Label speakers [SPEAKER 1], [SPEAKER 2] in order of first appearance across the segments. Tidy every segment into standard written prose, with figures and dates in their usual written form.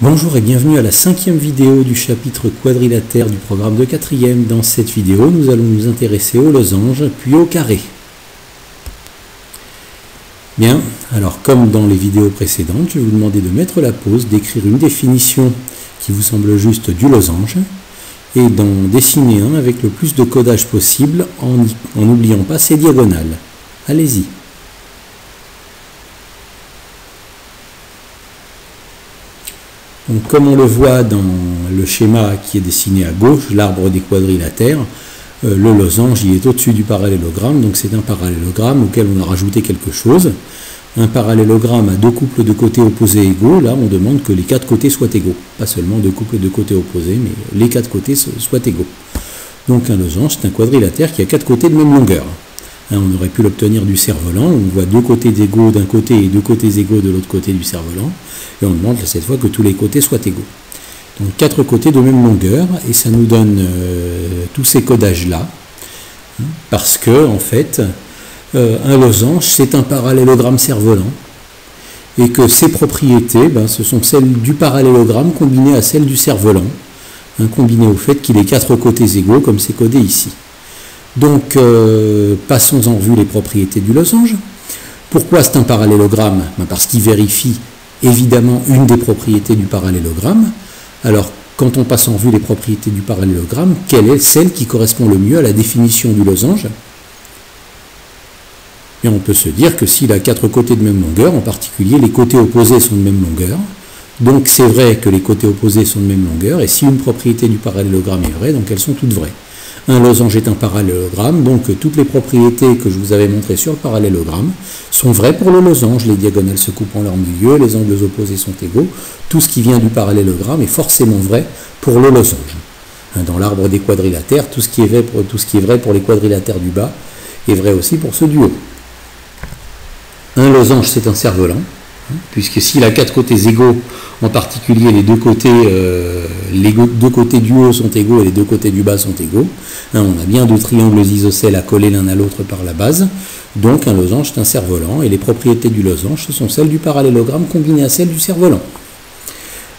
[SPEAKER 1] Bonjour et bienvenue à la 5e vidéo du chapitre quadrilatère du programme de 4e. Dans cette vidéo, nous allons nous intéresser aux losanges puis aux carrés. Bien, alors comme dans les vidéos précédentes, je vais vous demander de mettre la pause, d'écrire une définition qui vous semble juste du losange et d'en dessiner un avec le plus de codage possible en n'oubliant pas ses diagonales. Allez-y. Donc, comme on le voit dans le schéma qui est dessiné à gauche, l'arbre des quadrilatères, le losange il est au-dessus du parallélogramme, donc c'est un parallélogramme auquel on a rajouté quelque chose. Un parallélogramme à deux couples de côtés opposés égaux, là on demande que les quatre côtés soient égaux. Pas seulement deux couples de côtés opposés, mais les quatre côtés soient égaux. Donc un losange c'est un quadrilatère qui a quatre côtés de même longueur. On aurait pu l'obtenir du cerf-volant, on voit deux côtés égaux d'un côté et deux côtés égaux de l'autre côté du cerf-volant, et on demande cette fois que tous les côtés soient égaux. Donc quatre côtés de même longueur, et ça nous donne tous ces codages-là, parce que, en fait, un losange, c'est un parallélogramme cerf-volant, et que ses propriétés, ce sont celles du parallélogramme combinées à celles du cerf-volant, combinées au fait qu'il ait quatre côtés égaux, comme c'est codé ici. Donc, passons en revue les propriétés du losange. Pourquoi c'est un parallélogramme? Parce qu'il vérifie évidemment une des propriétés du parallélogramme. Alors, quand on passe en revue les propriétés du parallélogramme, quelle est celle qui correspond le mieux à la définition du losange? Et on peut se dire que s'il a quatre côtés de même longueur, en particulier les côtés opposés sont de même longueur, donc c'est vrai que les côtés opposés sont de même longueur, et si une propriété du parallélogramme est vraie, donc elles sont toutes vraies. Un losange est un parallélogramme, donc toutes les propriétés que je vous avais montrées sur le parallélogramme sont vraies pour le losange. Les diagonales se coupent en leur milieu, les angles opposés sont égaux. Tout ce qui vient du parallélogramme est forcément vrai pour le losange. Dans l'arbre des quadrilatères, tout ce qui est vrai pour les quadrilatères du bas est vrai aussi pour ceux du haut. Un losange, c'est un cerf-volant, puisque s'il a quatre côtés égaux, en particulier les deux côtés du haut sont égaux et les deux côtés du bas sont égaux. On a bien deux triangles isocèles à coller l'un à l'autre par la base. Donc un losange c'est un cerf-volant et les propriétés du losange ce sont celles du parallélogramme combinées à celles du cerf-volant.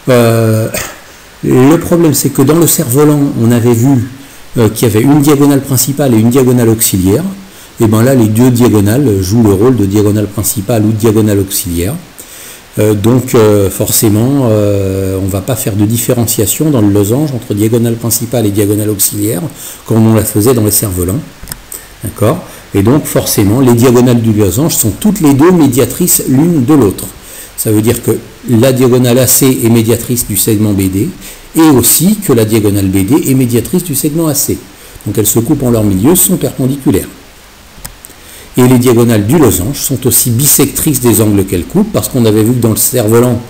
[SPEAKER 1] Le problème c'est que dans le cerf-volant on avait vu qu'il y avait une diagonale principale et une diagonale auxiliaire. Et bien là les deux diagonales jouent le rôle de diagonale principale ou de diagonale auxiliaire. Donc forcément, on ne va pas faire de différenciation dans le losange entre diagonale principale et diagonale auxiliaire, comme on la faisait dans les cerfs-volants. D'accord? Et donc forcément, les diagonales du losange sont toutes les deux médiatrices l'une de l'autre. Ça veut dire que la diagonale AC est médiatrice du segment BD, et aussi que la diagonale BD est médiatrice du segment AC. Donc elles se coupent en leur milieu, sont perpendiculaires. Et les diagonales du losange sont aussi bisectrices des angles qu'elles coupent, parce qu'on avait vu que dans le cerf-volant,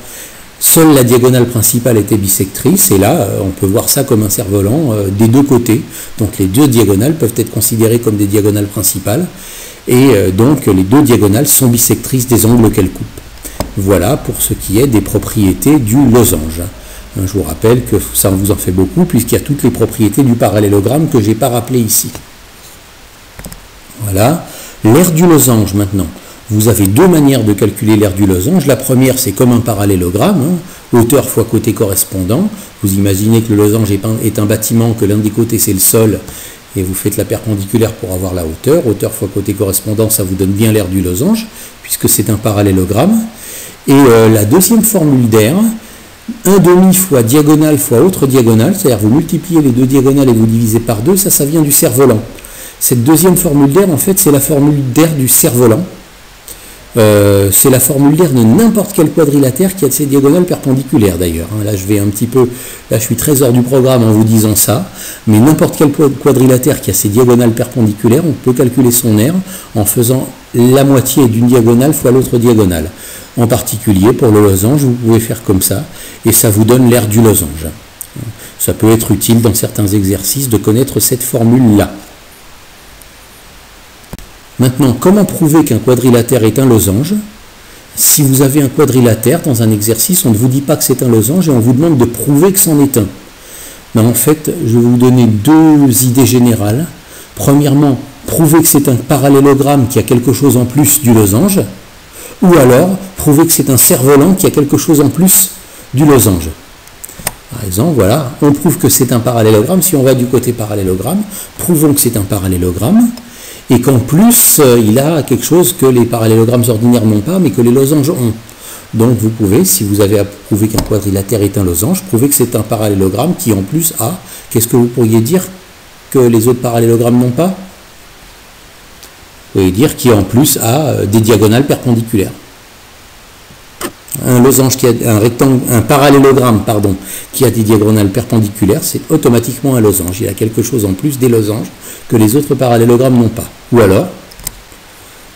[SPEAKER 1] seule la diagonale principale était bisectrice, et là, on peut voir ça comme un cerf-volant des deux côtés. Donc les deux diagonales peuvent être considérées comme des diagonales principales, et donc les deux diagonales sont bisectrices des angles qu'elles coupent. Voilà pour ce qui est des propriétés du losange. Je vous rappelle que ça vous en fait beaucoup, puisqu'il y a toutes les propriétés du parallélogramme que je n'ai pas rappelées ici. Voilà. L'aire du losange, maintenant. Vous avez deux manières de calculer l'aire du losange. La première, c'est comme un parallélogramme, hauteur fois côté correspondant. Vous imaginez que le losange est un bâtiment, que l'un des côtés c'est le sol, et vous faites la perpendiculaire pour avoir la hauteur. Hauteur fois côté correspondant, ça vous donne bien l'aire du losange, puisque c'est un parallélogramme. Et la deuxième formule d'aire, 1/2 fois diagonale fois autre diagonale, c'est-à-dire vous multipliez les deux diagonales et vous divisez par 2, ça vient du cerf-volant. Cette deuxième formule d'aire, en fait, c'est la formule d'aire du cerf-volant. C'est la formule d'aire de n'importe quel quadrilatère qui a de ses diagonales perpendiculaires, d'ailleurs. Là, je suis très hors du programme en vous disant ça, mais n'importe quel quadrilatère qui a ses diagonales perpendiculaires, on peut calculer son aire en faisant la moitié d'une diagonale fois l'autre diagonale. En particulier, pour le losange, vous pouvez faire comme ça, et ça vous donne l'aire du losange. Ça peut être utile dans certains exercices de connaître cette formule-là. Maintenant, comment prouver qu'un quadrilatère est un losange? Si vous avez un quadrilatère dans un exercice, on ne vous dit pas que c'est un losange et on vous demande de prouver que c'en est un. Mais en fait, je vais vous donner deux idées générales. Premièrement, prouver que c'est un parallélogramme qui a quelque chose en plus du losange, ou alors prouver que c'est un cerf-volant qui a quelque chose en plus du losange. Par exemple, voilà, on prouve que c'est un parallélogramme. Si on va du côté parallélogramme, prouvons que c'est un parallélogramme et qu'en plus, il a quelque chose que les parallélogrammes ordinaires n'ont pas, mais que les losanges ont. Donc vous pouvez, si vous avez à prouver qu'un quadrilatère est un losange, prouver que c'est un parallélogramme qui en plus a, qu'est-ce que vous pourriez dire que les autres parallélogrammes n'ont pas? Vous pouvez dire qui en plus a des diagonales perpendiculaires. Un losange qui a un parallélogramme, pardon, qui a des diagonales perpendiculaires, c'est automatiquement un losange. Il a quelque chose en plus des losanges que les autres parallélogrammes n'ont pas. Ou alors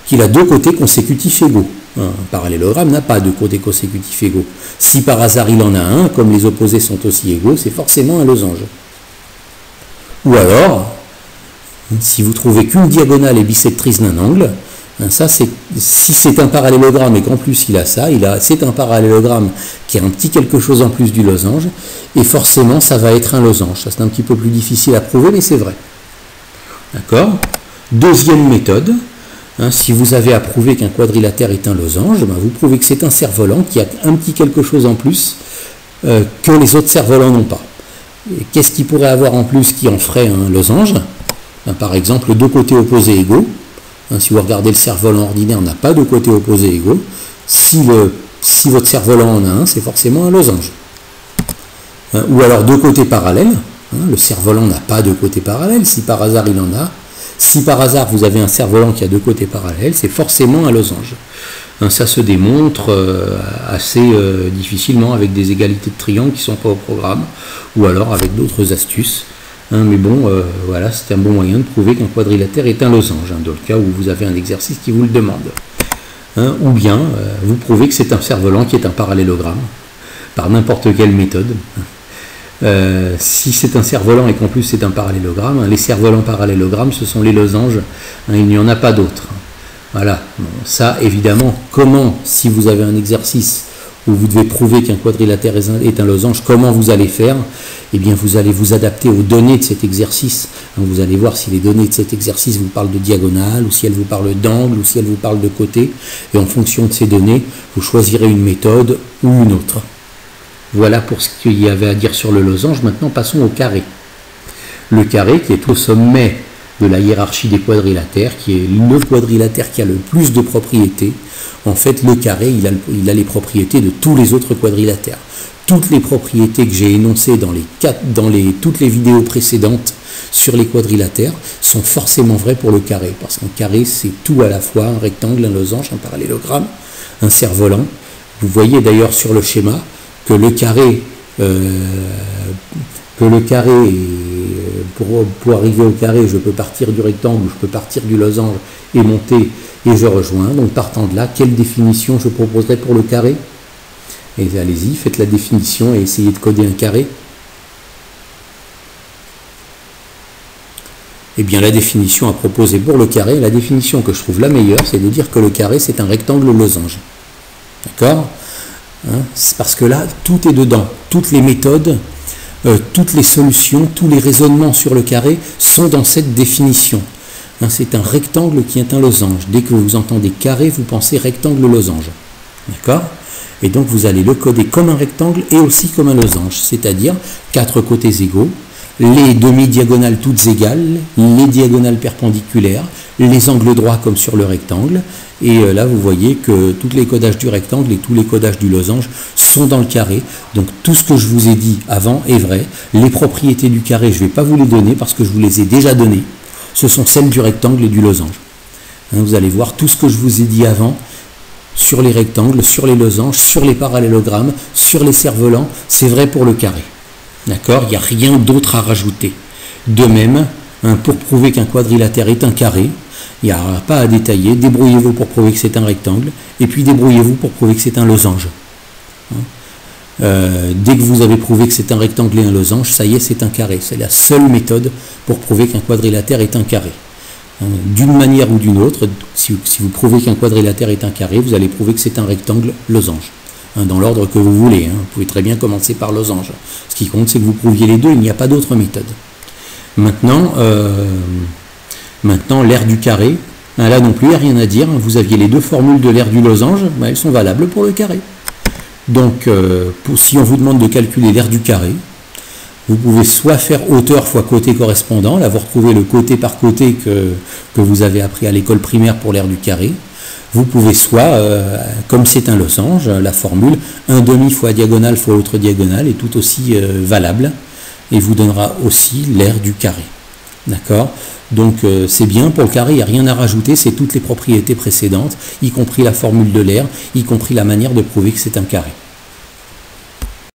[SPEAKER 1] qu'il a deux côtés consécutifs égaux. Un parallélogramme n'a pas deux côtés consécutifs égaux. Si par hasard il en a un, comme les opposés sont aussi égaux, c'est forcément un losange. Ou alors, si vous trouvez qu'une diagonale est bisectrice d'un angle, ça, si c'est un parallélogramme et qu'en plus il a ça, c'est un parallélogramme qui a un petit quelque chose en plus du losange, et forcément ça va être un losange. Ça c'est un petit peu plus difficile à prouver, mais c'est vrai. D'accord? Deuxième méthode, si vous avez à prouver qu'un quadrilatère est un losange, vous prouvez que c'est un cerf-volant qui a un petit quelque chose en plus que les autres cerfs-volants n'ont pas. Qu'est-ce qu'il pourrait avoir en plus qui en ferait un losange? Par exemple, deux côtés opposés égaux. Si vous regardez le cerf-volant ordinaire, on n'a pas de côtés opposés égaux. Si votre cerf-volant en a un, c'est forcément un losange. Ou alors deux côtés parallèles. Le cerf-volant n'a pas de côtés parallèles. Si par hasard il en a, si par hasard vous avez un cerf-volant qui a deux côtés parallèles, c'est forcément un losange. Ça se démontre assez difficilement avec des égalités de triangles qui ne sont pas au programme, ou alors avec d'autres astuces. Mais bon, voilà, c'est un bon moyen de prouver qu'un quadrilatère est un losange, dans le cas où vous avez un exercice qui vous le demande. Ou bien, vous prouvez que c'est un cerf-volant qui est un parallélogramme, par n'importe quelle méthode. Si c'est un cerf-volant et qu'en plus c'est un parallélogramme, les cerfs-volants parallélogrammes, ce sont les losanges, il n'y en a pas d'autres. Voilà, bon, ça évidemment, comment, si vous avez un exercice où vous devez prouver qu'un quadrilatère est un losange, comment vous allez faire? Eh bien, vous allez vous adapter aux données de cet exercice. Vous allez voir si les données de cet exercice vous parlent de diagonale, ou si elles vous parlent d'angle, ou si elles vous parlent de côté. Et en fonction de ces données, vous choisirez une méthode ou une autre. Voilà pour ce qu'il y avait à dire sur le losange. Maintenant, passons au carré. Le carré qui est au sommet de la hiérarchie des quadrilatères, qui est le quadrilatère qui a le plus de propriétés. En fait, le carré, il a les propriétés de tous les autres quadrilatères. Toutes les propriétés que j'ai énoncées dans toutes les vidéos précédentes sur les quadrilatères sont forcément vraies pour le carré, parce qu'un carré, c'est tout à la fois, un rectangle, un losange, un parallélogramme, un cerf-volant. Vous voyez d'ailleurs sur le schéma que le carré, pour arriver au carré, je peux partir du rectangle, je peux partir du losange et monter, et je rejoins. Donc partant de là, quelle définition je proposerai pour le carré? Et allez-y, faites la définition et essayez de coder un carré. Eh bien, la définition à proposer pour le carré, la définition que je trouve la meilleure, c'est de dire que le carré, c'est un rectangle losange. D'accord? C'est parce que là, tout est dedans. Toutes les méthodes, toutes les solutions, tous les raisonnements sur le carré sont dans cette définition. C'est un rectangle qui est un losange. Dès que vous entendez carré, vous pensez rectangle losange. D'accord? Et donc vous allez le coder comme un rectangle et aussi comme un losange, c'est-à-dire quatre côtés égaux, les demi-diagonales toutes égales, les diagonales perpendiculaires, les angles droits comme sur le rectangle, et là vous voyez que tous les codages du rectangle et tous les codages du losange sont dans le carré. Donc tout ce que je vous ai dit avant est vrai. Les propriétés du carré, je ne vais pas vous les donner parce que je vous les ai déjà données. Ce sont celles du rectangle et du losange. Vous allez voir tout ce que je vous ai dit avant, sur les rectangles, sur les losanges, sur les parallélogrammes, sur les cerfs-volants, c'est vrai pour le carré. D'accord? Il n'y a rien d'autre à rajouter. De même, pour prouver qu'un quadrilatère est un carré, il n'y a pas à détailler. Débrouillez-vous pour prouver que c'est un rectangle, et puis débrouillez-vous pour prouver que c'est un losange. Dès que vous avez prouvé que c'est un rectangle et un losange, ça y est, c'est un carré. C'est la seule méthode pour prouver qu'un quadrilatère est un carré. D'une manière ou d'une autre, si vous prouvez qu'un quadrilatère est un carré, vous allez prouver que c'est un rectangle losange, dans l'ordre que vous voulez. Vous pouvez très bien commencer par losange. Ce qui compte, c'est que vous prouviez les deux, il n'y a pas d'autre méthode. Maintenant, l'aire du carré, là non plus, il n'y a rien à dire. Vous aviez les deux formules de l'aire du losange, elles sont valables pour le carré. Donc, si on vous demande de calculer l'aire du carré, vous pouvez soit faire hauteur fois côté correspondant, là vous retrouvez le côté par côté que vous avez appris à l'école primaire pour l'aire du carré. Vous pouvez soit, comme c'est un losange, la formule 1/2 fois diagonale fois autre diagonale est tout aussi valable et vous donnera aussi l'aire du carré. D'accord? Donc c'est bien, pour le carré, il n'y a rien à rajouter, c'est toutes les propriétés précédentes, y compris la formule de l'aire, y compris la manière de prouver que c'est un carré.